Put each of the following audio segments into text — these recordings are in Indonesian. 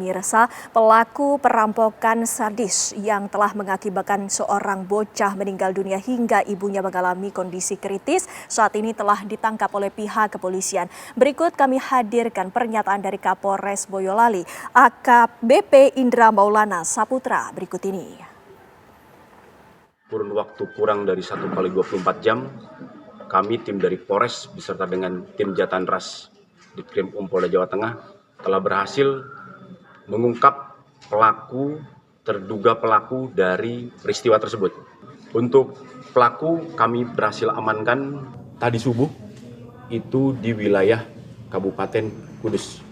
pemirsa, pelaku perampokan sadis yang telah mengakibatkan seorang bocah meninggal dunia hingga ibunya mengalami kondisi kritis saat ini telah ditangkap oleh pihak kepolisian. Berikut kami hadirkan pernyataan dari Kapolres Boyolali, AKBP Indra Maulana Saputra berikut ini. Kurun waktu kurang dari 1 kali 24 jam, kami tim dari Polres beserta dengan tim Jatanras Ditkrim Polda Jawa Tengah telah berhasil mengungkap terduga pelaku dari peristiwa tersebut. Untuk pelaku kami berhasil amankan tadi subuh itu di wilayah Kabupaten Kudus.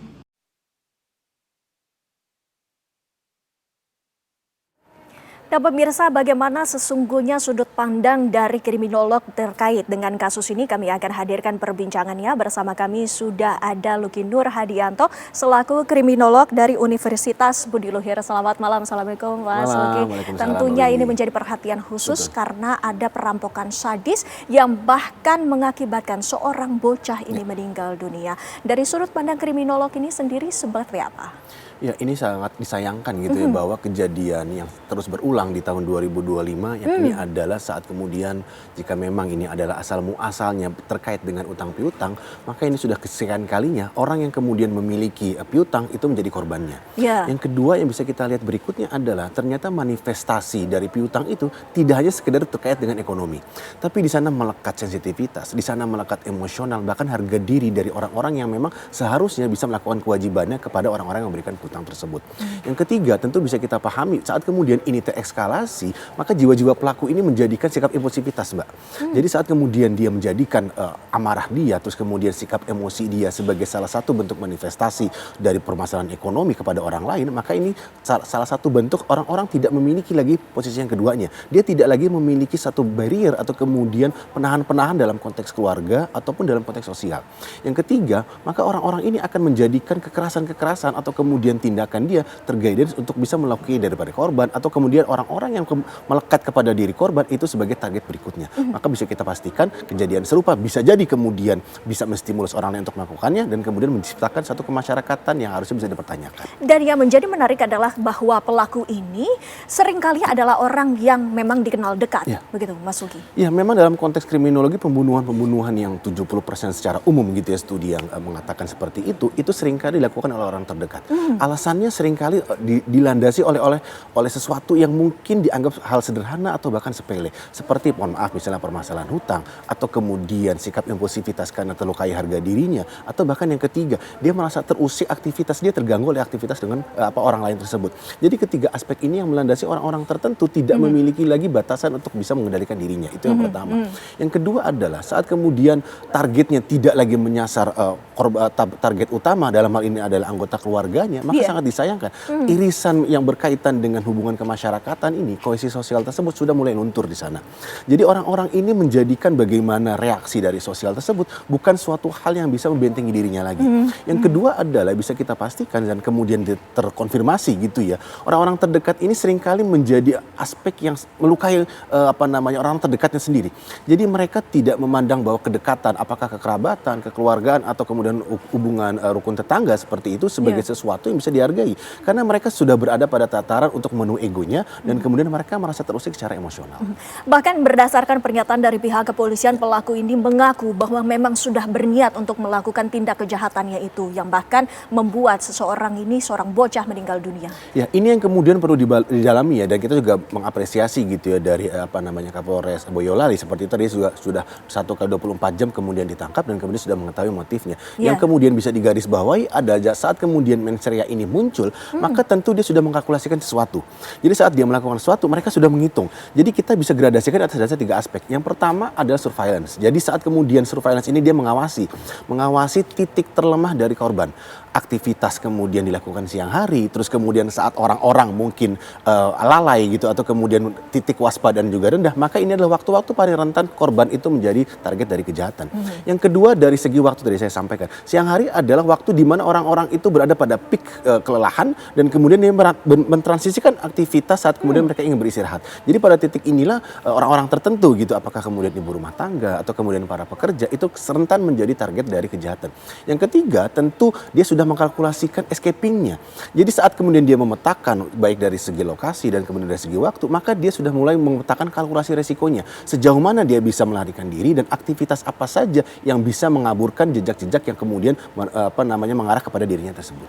Nah pemirsa, bagaimana sesungguhnya sudut pandang dari kriminolog terkait dengan kasus ini? Kami akan hadirkan perbincangannya. Bersama kami sudah ada Luki Nur Hadianto selaku kriminolog dari Universitas Budi Luhur. Selamat malam, Assalamualaikum Mas Luki. Tentunya ini menjadi perhatian khusus karena ada perampokan sadis yang bahkan mengakibatkan seorang bocah ini meninggal dunia. Dari sudut pandang kriminolog ini sendiri seperti apa? Ya, ini sangat disayangkan gitu ya bahwa kejadian yang terus berulang di tahun 2025 yang ini adalah saat kemudian jika memang ini adalah asal muasalnya terkait dengan utang piutang, maka ini sudah kesekian kalinya orang yang kemudian memiliki piutang itu menjadi korbannya. Yang kedua yang bisa kita lihat berikutnya adalah ternyata manifestasi dari piutang itu tidak hanya sekedar terkait dengan ekonomi, tapi di sana melekat sensitivitas, di sana melekat emosional, bahkan harga diri dari orang-orang yang memang seharusnya bisa melakukan kewajibannya kepada orang-orang yang memberikan utang tersebut. Yang ketiga tentu bisa kita pahami saat kemudian ini terekskalasi, maka jiwa-jiwa pelaku ini menjadikan sikap impulsivitas, Mbak. Jadi saat kemudian dia menjadikan amarah dia, terus kemudian sikap emosi dia sebagai salah satu bentuk manifestasi dari permasalahan ekonomi kepada orang lain, maka ini salah satu bentuk orang-orang tidak memiliki lagi posisi yang keduanya. Dia tidak lagi memiliki satu barrier atau kemudian penahan-penahan dalam konteks keluarga ataupun dalam konteks sosial. Yang ketiga, maka orang-orang ini akan menjadikan kekerasan-kekerasan atau kemudian tindakan dia terguidance untuk bisa melakukan daripada korban atau kemudian orang-orang yang melekat kepada diri korban itu sebagai target berikutnya. Maka bisa kita pastikan kejadian serupa bisa jadi kemudian bisa menstimulus orang lain untuk melakukannya dan kemudian menciptakan satu kemasyarakatan yang harusnya bisa dipertanyakan. Dan yang menjadi menarik adalah bahwa pelaku ini seringkali adalah orang yang memang dikenal dekat, begitu Mas Uki? Ya, memang dalam konteks kriminologi pembunuhan yang 70% secara umum gitu ya, studi yang mengatakan seperti itu seringkali dilakukan oleh orang terdekat. Alasannya seringkali dilandasi oleh sesuatu yang mungkin dianggap hal sederhana atau bahkan sepele. Seperti mohon maaf misalnya permasalahan hutang atau kemudian sikap impulsivitas karena terlukai harga dirinya atau bahkan yang ketiga dia merasa terusik aktivitas dia terganggu oleh aktivitas dengan orang lain tersebut. Jadi ketiga aspek ini yang melandasi orang-orang tertentu tidak memiliki lagi batasan untuk bisa mengendalikan dirinya. Itu yang pertama. Yang kedua adalah saat kemudian targetnya tidak lagi menyasar target utama dalam hal ini adalah anggota keluarganya, maka sangat disayangkan. Irisan yang berkaitan dengan hubungan kemasyarakatan ini, kohesi sosial tersebut sudah mulai luntur di sana. Jadi orang-orang ini menjadikan bagaimana reaksi dari sosial tersebut bukan suatu hal yang bisa membentengi dirinya lagi. Yang kedua adalah bisa kita pastikan dan kemudian terkonfirmasi gitu ya. Orang-orang terdekat ini seringkali menjadi aspek yang melukai orang terdekatnya sendiri. Jadi mereka tidak memandang bahwa kedekatan apakah kekerabatan, kekeluargaan atau kemudian hubungan rukun tetangga seperti itu sebagai sesuatu yang bisa dihargai karena mereka sudah berada pada tataran untuk memenuhi egonya dan kemudian mereka merasa terusik secara emosional. Bahkan berdasarkan pernyataan dari pihak kepolisian, pelaku ini mengaku bahwa memang sudah berniat untuk melakukan tindak kejahatannya itu yang bahkan membuat seorang bocah meninggal dunia. Ya, ini yang kemudian perlu didalami ya, dan kita juga mengapresiasi gitu ya dari Kapolres Boyolali seperti itu. Dia sudah 1 kali 24 jam kemudian ditangkap dan kemudian sudah mengetahui motifnya. Yang kemudian bisa digarisbawahi ada saat kemudian mensreanya ini muncul, maka tentu dia sudah mengkalkulasikan sesuatu. Jadi saat dia melakukan sesuatu, mereka sudah menghitung. Jadi kita bisa gradasikan atas dasar 3 aspek. Yang pertama adalah surveillance. Jadi saat kemudian surveillance ini dia mengawasi titik terlemah dari korban. Aktivitas kemudian dilakukan siang hari, terus kemudian saat orang-orang mungkin lalai gitu atau kemudian titik waspadaan juga rendah, maka ini adalah waktu-waktu paling rentan korban itu menjadi target dari kejahatan. Yang kedua dari segi waktu tadi saya sampaikan, siang hari adalah waktu di mana orang-orang itu berada pada peak peak kelelahan dan kemudian dia mentransisikan aktivitas saat kemudian mereka ingin beristirahat. Jadi pada titik inilah orang-orang tertentu gitu, apakah kemudian ibu rumah tangga atau kemudian para pekerja itu rentan menjadi target dari kejahatan. Yang ketiga, tentu dia sudah mengkalkulasikan escaping-nya. Jadi saat kemudian dia memetakan baik dari segi lokasi dan kemudian dari segi waktu, maka dia sudah mulai memetakan kalkulasi resikonya. Sejauh mana dia bisa melarikan diri dan aktivitas apa saja yang bisa mengaburkan jejak-jejak yang kemudian mengarah kepada dirinya tersebut.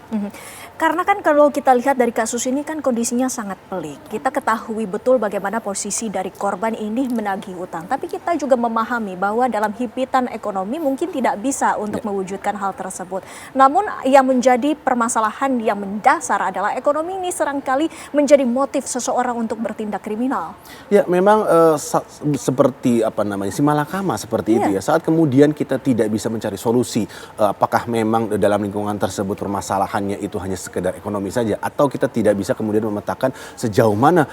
Karena kan kalau kita lihat dari kasus ini kan kondisinya sangat pelik. Kita ketahui betul bagaimana posisi dari korban ini menagih utang. Tapi kita juga memahami bahwa dalam himpitan ekonomi mungkin tidak bisa untuk mewujudkan hal tersebut. Namun yang menjadi permasalahan yang mendasar adalah ekonomi ini seringkali menjadi motif seseorang untuk bertindak kriminal. Ya memang seperti si malakama seperti itu ya. Saat kemudian kita tidak bisa mencari solusi, apakah memang dalam lingkungan tersebut permasalahannya itu hanya sekedar ekonomi saja, atau kita tidak bisa kemudian memetakan sejauh mana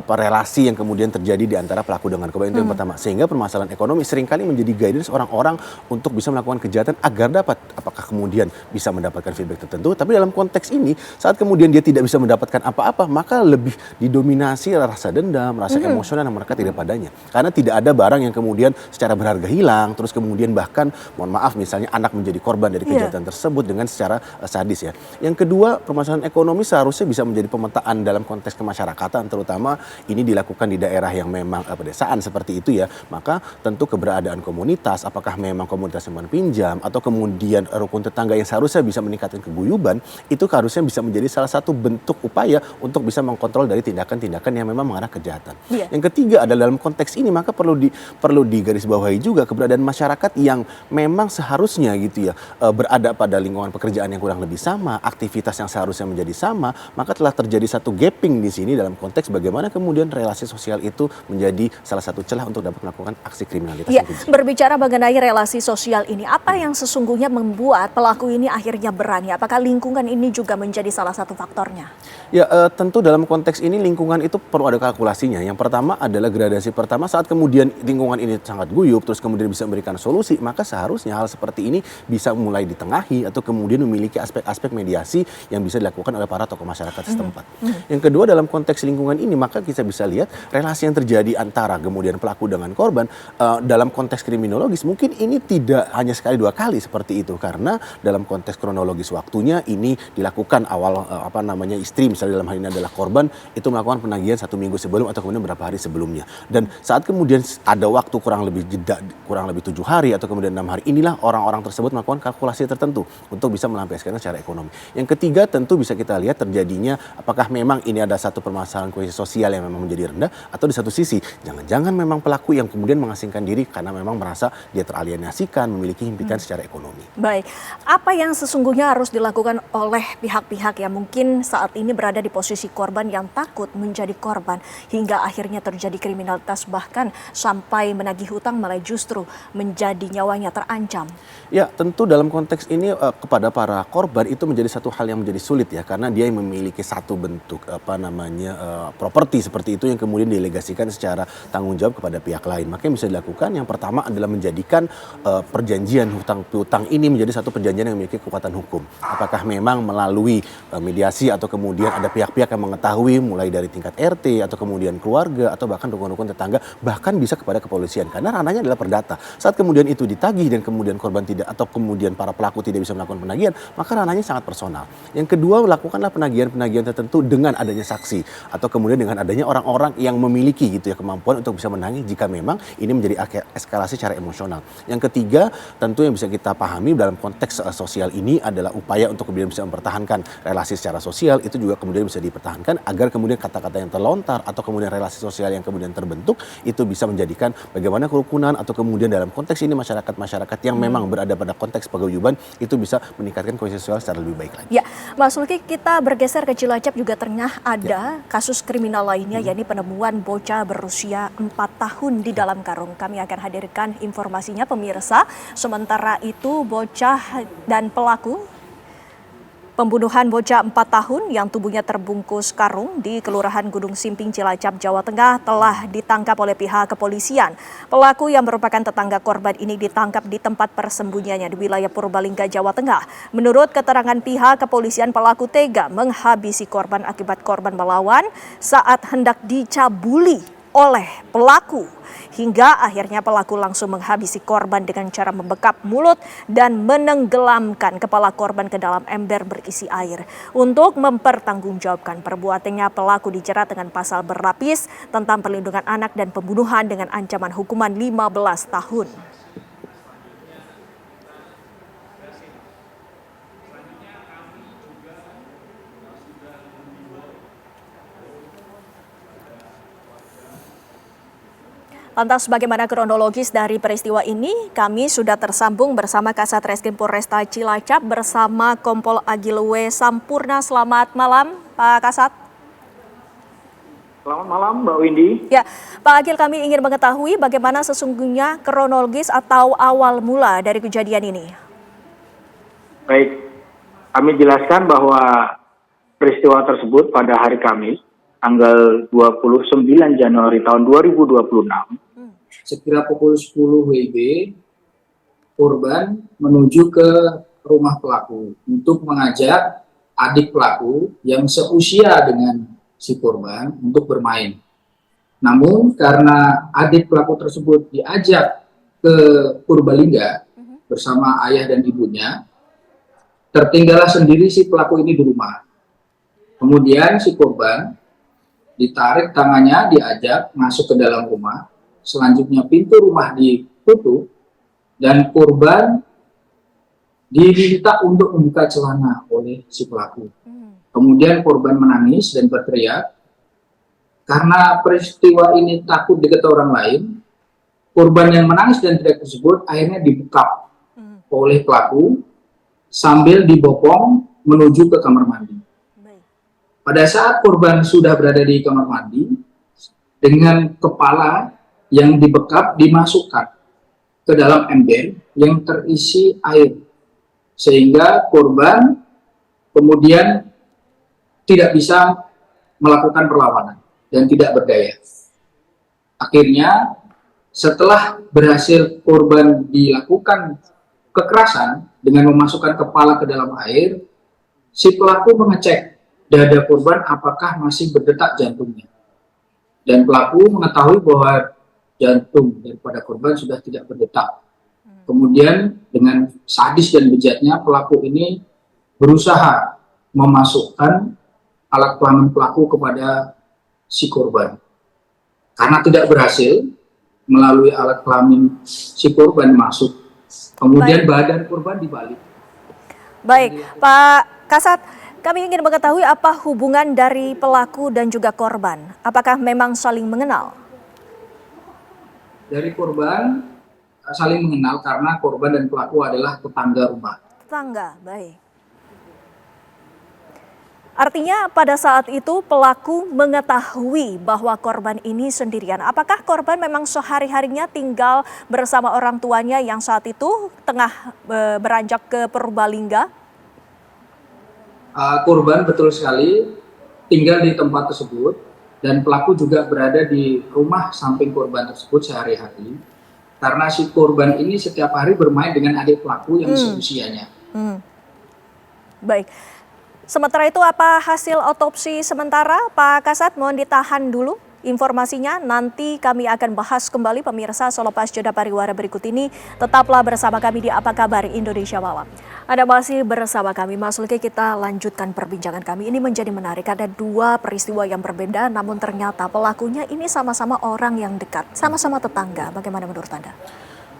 relasi yang kemudian terjadi di antara pelaku dengan korban. Itu yang pertama. Sehingga permasalahan ekonomi seringkali menjadi guidance orang-orang untuk bisa melakukan kejahatan agar dapat apakah kemudian bisa mendapatkan feedback tertentu. Tapi dalam konteks ini saat kemudian dia tidak bisa mendapatkan apa-apa, maka lebih didominasi rasa dendam, rasa emosional yang mereka tidak padanya. Karena tidak ada barang yang kemudian secara berharga hilang, terus kemudian bahkan mohon maaf misalnya anak menjadi korban dari kejahatan tersebut dengan secara sadis ya. Yang kedua, permasalahan ekonomi seharusnya bisa menjadi pemetaan dalam konteks kemasyarakatan, terutama ini dilakukan di daerah yang memang pedesaan seperti itu ya. Maka tentu keberadaan komunitas, apakah memang komunitas simpan pinjam atau kemudian rukun tetangga yang seharusnya bisa meningkatkan keguyuban, itu harusnya bisa menjadi salah satu bentuk upaya untuk bisa mengkontrol dari tindakan-tindakan yang memang mengarah kejahatan. Yang ketiga adalah dalam konteks ini maka perlu digarisbawahi juga keberadaan masyarakat yang memang seharusnya gitu ya berada pada lingkungan pekerjaan yang kurang lebih sama, aktivitas yang seharusnya menjadi sama, maka telah terjadi satu gapping di sini dalam konteks bagaimana kemudian relasi sosial itu menjadi salah satu celah untuk dapat melakukan aksi kriminalitas. Berbicara mengenai relasi sosial ini, apa yang sesungguhnya membuat pelaku ini akhirnya berani? Apakah lingkungan ini juga menjadi salah satu faktornya? Ya tentu dalam konteks ini lingkungan itu perlu ada kalkulasinya. Yang pertama adalah gradasi pertama saat kemudian lingkungan ini sangat guyup terus kemudian bisa memberikan solusi, maka seharusnya hal seperti ini bisa mulai ditengahi atau kemudian memiliki aspek-aspek mediasi yang bisa dilakukan oleh para tokoh masyarakat setempat. Yang kedua dalam konteks lingkungan ini maka kita bisa lihat relasi yang terjadi antara kemudian pelaku dengan korban dalam konteks kriminologis mungkin ini tidak hanya sekali dua kali seperti itu, karena dalam konteks kronologis waktunya ini dilakukan awal istri misalnya dalam hal ini adalah korban itu melakukan penagihan 1 minggu sebelum atau kemudian beberapa hari sebelumnya, dan saat kemudian ada waktu kurang lebih 7 hari atau kemudian 6 hari, inilah orang-orang tersebut melakukan kalkulasi tertentu untuk bisa melampiaskan secara ekonomi. Yang ketiga tentu bisa kita lihat terjadinya apakah memang ini ada satu permasalahan kohesi sosial yang memang menjadi rendah, atau di satu sisi jangan-jangan memang pelaku yang kemudian mengasingkan diri karena memang merasa dia teralienasikan, memiliki himpitan secara ekonomi. Baik, apa yang sesungguhnya harus dilakukan oleh pihak-pihak yang mungkin saat ini berada di posisi korban yang takut menjadi korban hingga akhirnya terjadi kriminalitas bahkan sampai menagih hutang malah justru menjadi nyawanya terancam? Ya tentu dalam konteks ini kepada para korban itu menjadi satu hal yang menjadi sulit ya, karena dia yang memiliki satu bentuk properti seperti itu yang kemudian dilegasikan secara tanggung jawab kepada pihak lain. Maka yang bisa dilakukan yang pertama adalah menjadikan perjanjian hutang piutang ini menjadi satu perjanjian yang memiliki kekuatan hukum. Apakah memang melalui mediasi atau kemudian ada pihak-pihak yang mengetahui mulai dari tingkat RT atau kemudian keluarga atau bahkan rukun-rukun tetangga, bahkan bisa kepada kepolisian karena ranahnya adalah perdata. Saat kemudian itu ditagih dan kemudian korban tidak atau kemudian para pelaku tidak bisa melakukan penagihan, maka ranahnya sangat personal. Yang kedua, lakukanlah penagihan-penagihan tertentu dengan adanya saksi atau kemudian dengan adanya orang-orang yang memiliki gitu ya kemampuan untuk bisa menagih jika memang ini menjadi eskalasi secara emosional. Yang ketiga, tentu yang bisa kita pahami dalam konteks sosial ini adalah upaya untuk kemudian bisa mempertahankan relasi secara sosial, itu juga kemudian bisa dipertahankan agar kemudian kata-kata yang terlontar atau kemudian relasi sosial yang kemudian terbentuk itu bisa menjadikan bagaimana kerukunan atau kemudian dalam konteks ini masyarakat yang memang berada pada konteks paguyuban itu bisa meningkatkan kohesi sosial secara lebih baik lagi. Ya, Mas Luki, kita bergeser ke Cilacap juga tengah ada kasus kriminal lainnya yakni penemuan bocah berusia 4 tahun di dalam karung. Kami akan hadirkan informasinya pemirsa. Sementara itu bocah dan pelaku Pembunuhan bocah 4 tahun yang tubuhnya terbungkus karung di Kelurahan Gunung Simping, Cilacap, Jawa Tengah telah ditangkap oleh pihak kepolisian. Pelaku yang merupakan tetangga korban ini ditangkap di tempat persembunyiannya di wilayah Purbalingga, Jawa Tengah. Menurut keterangan pihak kepolisian, pelaku tega menghabisi korban akibat korban melawan saat hendak dicabuli oleh pelaku. Hingga akhirnya pelaku langsung menghabisi korban dengan cara membekap mulut dan menenggelamkan kepala korban ke dalam ember berisi air. Untuk mempertanggungjawabkan perbuatannya, pelaku dijerat dengan pasal berlapis tentang perlindungan anak dan pembunuhan dengan ancaman hukuman 15 tahun. Lantas bagaimana kronologis dari peristiwa ini? Kami sudah tersambung bersama Kasat Reskrim Polresta Cilacap bersama Kompol Agilwe Sampurna. Selamat malam, Pak Kasat. Selamat malam, Mbak Windy. Ya, Pak Agil, kami ingin mengetahui bagaimana sesungguhnya kronologis atau awal mula dari kejadian ini. Baik, kami jelaskan bahwa peristiwa tersebut pada hari Kamis, tanggal 29 Januari tahun 2026, sekira pukul 10 WIB, korban menuju ke rumah pelaku untuk mengajak adik pelaku yang seusia dengan si korban untuk bermain. Namun karena adik pelaku tersebut diajak ke Purbalingga bersama ayah dan ibunya, tertinggallah sendiri si pelaku ini di rumah. Kemudian si korban ditarik tangannya, diajak masuk ke dalam rumah. Selanjutnya pintu rumah ditutup dan korban diminta untuk membuka celana oleh si pelaku. Kemudian korban menangis dan berteriak. Karena peristiwa ini takut diketahui orang lain, korban yang menangis dan teriak tersebut akhirnya dibekap oleh pelaku sambil dibopong menuju ke kamar mandi. Pada saat korban sudah berada di kamar mandi, dengan kepala yang dibekap dimasukkan ke dalam ember yang terisi air, sehingga korban kemudian tidak bisa melakukan perlawanan dan tidak berdaya. Akhirnya setelah berhasil korban dilakukan kekerasan dengan memasukkan kepala ke dalam air, si pelaku mengecek dada korban apakah masih berdetak jantungnya. Dan pelaku mengetahui bahwa jantung daripada korban sudah tidak berdetak. Kemudian dengan sadis dan bejatnya pelaku ini berusaha memasukkan alat kelamin pelaku kepada si korban. Karena tidak berhasil melalui alat kelamin si korban masuk. Kemudian badan korban dibalik. Baik, Pak Kasat, kami ingin mengetahui apa hubungan dari pelaku dan juga korban. Apakah memang saling mengenal? Dari korban saling mengenal karena korban dan pelaku adalah tetangga rumah. Tetangga, baik. Artinya pada saat itu pelaku mengetahui bahwa korban ini sendirian. Apakah korban memang sehari-harinya tinggal bersama orang tuanya yang saat itu tengah beranjak ke Purbalingga? Korban betul sekali tinggal di tempat tersebut. Dan pelaku juga berada di rumah samping korban tersebut sehari-hari. Karena si korban ini setiap hari bermain dengan adik pelaku yang seusianya. Baik. Sementara itu apa hasil otopsi sementara, Pak Kasat? Mohon ditahan dulu informasinya. Nanti kami akan bahas kembali pemirsa selepas jeda pariwara berikut ini. Tetaplah bersama kami di Apa Kabar Indonesia Malam. Anda masih bersama kami, Mas Luki. Kita lanjutkan perbincangan kami. Ini menjadi menarik. Ada dua peristiwa yang berbeda, namun ternyata pelakunya ini sama-sama orang yang dekat, sama-sama tetangga. Bagaimana menurut Anda?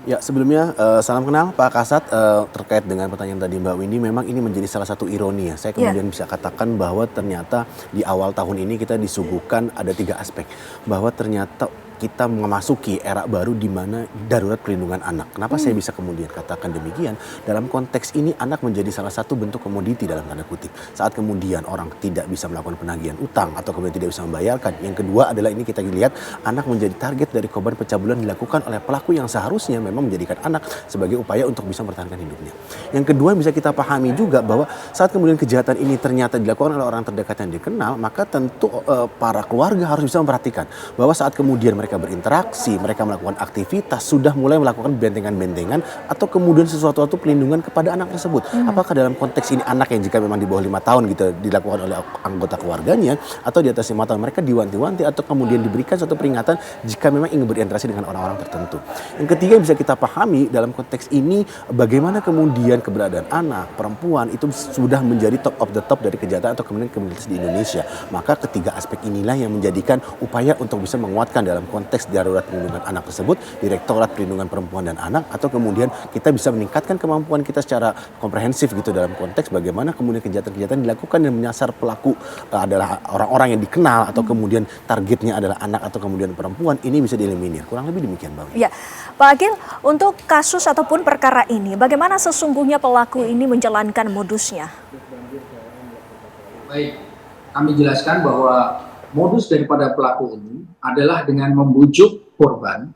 Ya, sebelumnya salam kenal Pak Kasat. Terkait dengan pertanyaan tadi Mbak Windy, memang ini menjadi salah satu ironi ya. Saya kemudian bisa katakan bahwa ternyata di awal tahun ini kita disuguhkan ada 3 aspek. Bahwa ternyata kita memasuki era baru di mana darurat perlindungan anak. Kenapa saya bisa kemudian katakan demikian? Dalam konteks ini anak menjadi salah satu bentuk komoditi dalam tanda kutip. Saat kemudian orang tidak bisa melakukan penagihan utang atau kemudian tidak bisa membayarkan. Yang kedua adalah ini kita lihat anak menjadi target dari korban pencabulan dilakukan oleh pelaku yang seharusnya memang menjadikan anak sebagai upaya untuk bisa mempertahankan hidupnya. Yang kedua bisa kita pahami juga bahwa saat kemudian kejahatan ini ternyata dilakukan oleh orang terdekat yang dikenal, maka tentu para keluarga harus bisa memperhatikan bahwa saat kemudian mereka berinteraksi, mereka melakukan aktivitas, sudah mulai melakukan bentengan-bentengan atau kemudian sesuatu pelindungan kepada anak tersebut. Apakah dalam konteks ini anak yang jika memang di bawah 5 tahun gitu dilakukan oleh anggota keluarganya atau di atas 5 tahun mereka diwanti-wanti atau kemudian diberikan suatu peringatan jika memang ingin berinteraksi dengan orang-orang tertentu. Yang ketiga yang bisa kita pahami dalam konteks ini bagaimana kemudian keberadaan anak, perempuan itu sudah menjadi top of the top dari kejahatan atau kemudian kriminalitas di Indonesia. Maka ketiga aspek inilah yang menjadikan upaya untuk bisa menguatkan dalam konteks darurat perlindungan anak tersebut, Direktorat Perlindungan Perempuan dan Anak, atau kemudian kita bisa meningkatkan kemampuan kita secara komprehensif gitu dalam konteks bagaimana kemudian kejahatan-kejahatan dilakukan dan menyasar pelaku adalah orang-orang yang dikenal atau kemudian targetnya adalah anak atau kemudian perempuan, ini bisa dieliminir. Kurang lebih demikian, Bang. Ya, Pak Agil, untuk kasus ataupun perkara ini, bagaimana sesungguhnya pelaku ini menjalankan modusnya? Baik, kami jelaskan bahwa modus daripada pelaku ini adalah dengan membujuk korban,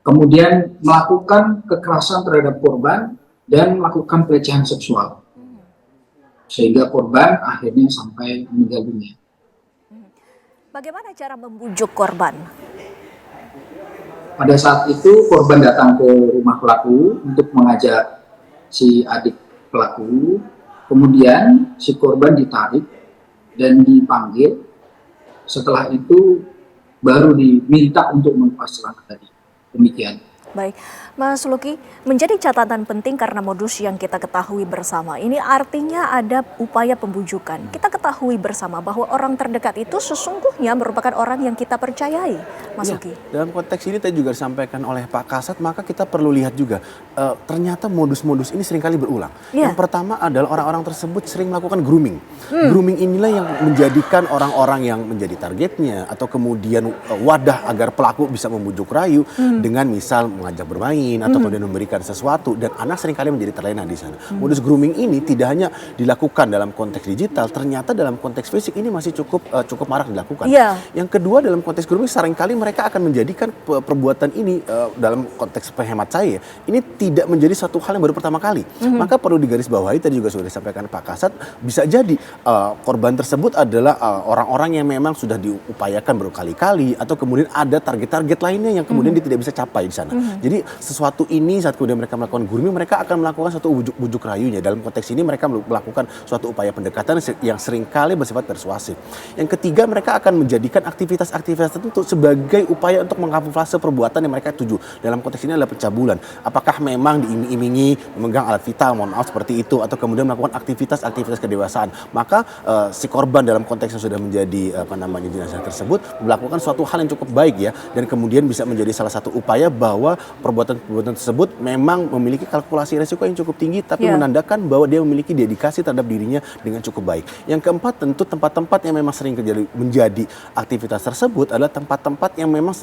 kemudian melakukan kekerasan terhadap korban dan melakukan pelecehan seksual, sehingga korban akhirnya sampai meninggal dunia. Bagaimana cara membujuk korban? Pada saat itu korban datang ke rumah pelaku untuk mengajak si adik pelaku, kemudian si korban ditarik dan dipanggil. Setelah itu baru diminta untuk melepas celana tadi. Demikian. Baik, Mas Luki, menjadi catatan penting karena modus yang kita ketahui bersama. Ini artinya ada upaya pembujukan. Kita ketahui bersama bahwa orang terdekat itu sesungguhnya merupakan orang yang kita percayai, Mas Luki. Dalam konteks ini tadi juga disampaikan oleh Pak Kasat, maka kita perlu lihat juga ternyata modus-modus ini seringkali berulang. Yang pertama adalah orang-orang tersebut sering melakukan grooming. Grooming inilah yang menjadikan orang-orang yang menjadi targetnya atau kemudian wadah agar pelaku bisa membujuk rayu dengan misal mengajak bermain atau kemudian memberikan sesuatu, dan anak seringkali menjadi terlena di sana. Modus grooming ini tidak hanya dilakukan dalam konteks digital, ternyata dalam konteks fisik ini masih cukup marak dilakukan. Yang kedua dalam konteks grooming seringkali mereka akan menjadikan perbuatan ini dalam konteks penhemat saya ini tidak menjadi satu hal yang baru pertama kali. Maka perlu digarisbawahi, tadi juga sudah disampaikan Pak Kasat, bisa jadi korban tersebut adalah orang-orang yang memang sudah diupayakan berkali-kali atau kemudian ada target-target lainnya yang kemudian dia tidak bisa capai di sana. Jadi sesuatu ini saat kemudian mereka melakukan grooming, mereka akan melakukan suatu bujuk rayunya. Dalam konteks ini mereka melakukan suatu upaya pendekatan yang seringkali bersifat persuasif. Yang ketiga, mereka akan menjadikan aktivitas-aktivitas tertentu sebagai upaya untuk mengkamuflase perbuatan yang mereka tuju. Dalam konteks ini adalah pencabulan. Apakah memang diiming-imingi memegang alat vital, mohon maaf seperti itu, atau kemudian melakukan aktivitas-aktivitas kedewasaan. Maka si korban dalam konteks yang sudah menjadi jenazah tersebut melakukan suatu hal yang cukup baik ya, dan kemudian bisa menjadi salah satu upaya bahwa perbuatan-perbuatan tersebut memang memiliki kalkulasi resiko yang cukup tinggi, tapi menandakan bahwa dia memiliki dedikasi terhadap dirinya dengan cukup baik. Yang keempat, tentu tempat-tempat yang memang sering menjadi aktivitas tersebut adalah tempat-tempat yang memang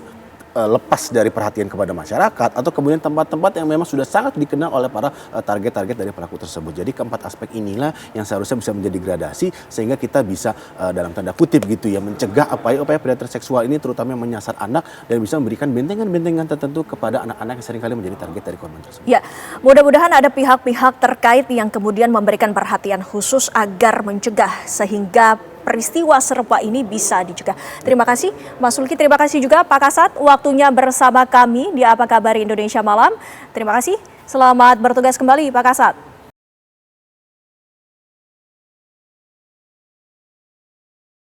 lepas dari perhatian kepada masyarakat atau kemudian tempat-tempat yang memang sudah sangat dikenal oleh para target-target dari pelaku tersebut. Jadi keempat aspek inilah yang seharusnya bisa menjadi gradasi sehingga kita bisa dalam tanda kutip gitu ya mencegah upaya-upaya predator seksual ini, terutama yang menyasar anak, dan bisa memberikan bentengan-bentengan tertentu kepada anak-anak yang seringkali menjadi target dari korban tersebut. Ya, mudah-mudahan ada pihak-pihak terkait yang kemudian memberikan perhatian khusus agar mencegah sehingga peristiwa serupa ini bisa dicegah. Terima kasih Mas Luki, terima kasih juga Pak Kasat waktunya bersama kami di Apa Kabar Indonesia Malam. Terima kasih, selamat bertugas kembali Pak Kasat.